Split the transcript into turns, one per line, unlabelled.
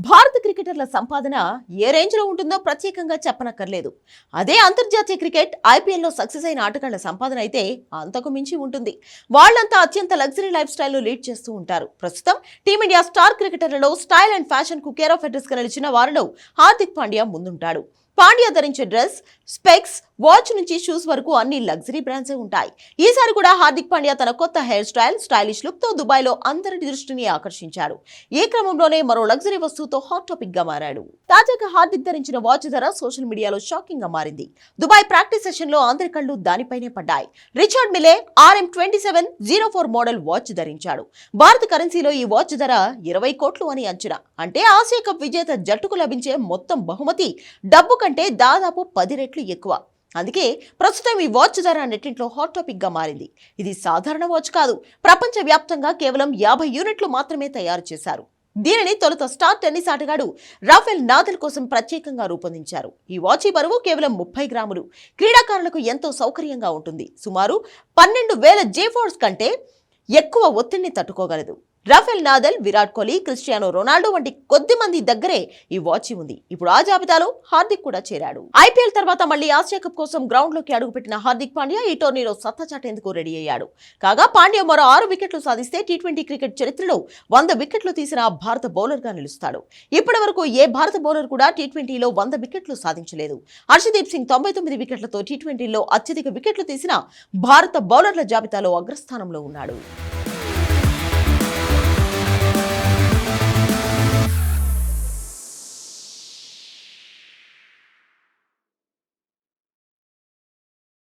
భారత క్రికెటర్ల సంపాదన ఏ రేంజ్ లో ఉంటుందో ప్రత్యేకంగా చెప్పనక్కర్లేదు. అదే అంతర్జాతీయ క్రికెట్ ఐపీఎల్లో సక్సెస్ అయిన ఆటగాళ్ల సంపాదన అయితే అంతకు మించి ఉంటుంది. వాళ్ళంతా అత్యంత లగ్జరీ లైఫ్ స్టైల్ లీడ్ చేస్తూ ఉంటారు. ప్రస్తుతం టీమిండియా స్టార్ క్రికెటర్లలో స్టైల్ అండ్ ఫ్యాషన్ కు కేర్ ఆఫ్ అడ్రస్ గా నిలిచిన వారిలో హార్దిక్ పాండ్యా ముందుంటాడు. పాండ్యా ధరించే డ్రెస్, స్పెక్స్, వాచ్ నుంచి షూస్ వరకు అన్ని లగ్జరీ బ్రాండ్సే ఉంటాయి. ఈసారి కూడా హార్దిక్ పాండ్యా తన కొత్త హెయిర్ స్టైల్, స్టైలిష్ లుక్ తో దుబాయ్ లో అందరి దృష్టిని ఆకర్షించాడు. ఈ క్రమంలోనే మరో లగ్జరీ వస్తువుతో హాట్ టాపిక్ గా మారాడు. తాజాగా హార్దిక్ ధరించిన వాచ్ ధర సోషల్ మీడియాలో షాకింగ్ గా మారింది. దుబాయ్ ప్రాక్టీస్ సెషన్ లో అందరి కళ్ళు దానిపైనే పడ్డాయి. Richard Milei RM2704 model watch ధరించాడు. భారత కరెన్సీలో ఈ వాచ్ ధర 20 కోట్లు అని అంచనా. అంటే ఆసియా కప్ విజేత జట్టుకు లభించే మొత్తం బహుమతి డబ్బు కంటే దాదాపు 10 రెట్లు ఎక్కువ. అందుకే ప్రస్తుతం ఈ వాచ్ ధర నెట్టింట్లో హాట్ టాపిక్ గా మారింది. ఇది సాధారణ వాచ్ కాదు. ప్రపంచ వ్యాప్తంగా కేవలం 50 యూనిట్లు మాత్రమే తయారు చేశారు. దీనిని తొలుత స్టార్ టెన్నిస్ ఆటగాడు రాఫెల్ నాదల్ కోసం ప్రత్యేకంగా రూపొందించారు. ఈ వాచ్ బరువు కేవలం 30 గ్రాములు. క్రీడాకారులకు ఎంతో సౌకర్యంగా ఉంటుంది. సుమారు 12,000 G-ఫోర్స్ కంటే ఎక్కువ ఒత్తిడిని తట్టుకోగలదు. Rafael Nadal, Virat Kohli, Cristiano Ronaldo వంటి కొద్ది మంది దగ్గరే ఈ వాచ్ ఉంది. ఇప్పుడు ఆ జాబితాలో హార్దిక్ కూడా చేరాడు. ఐపీఎల్ తర్వాత మళ్లీ ఆసియా కప్ కోసం గ్రౌండ్ లోకి అడుగుపెట్టిన హార్దిక్ పాండ్యా ఈ టోర్నీలో సత్తా చాటేందుకు రెడీ అయ్యాడు. కాగా పాండ్యా మరో 6 వికెట్లు సాధిస్తే టీ20 క్రికెట్ చరిత్రలో 100 వికెట్లు తీసిన భారత బౌలర్ గా నిలుస్తాడు. ఇప్పటి వరకు ఏ భారత బౌలర్ కూడా టీ20లో 100 వికెట్లు సాధించలేదు. హర్షదీప్ సింగ్ 99 వికెట్లతో టీ20లో అత్యధిక వికెట్లు తీసిన భారత బౌలర్ల జాబితాలో అగ్రస్థానంలో ఉన్నాడు.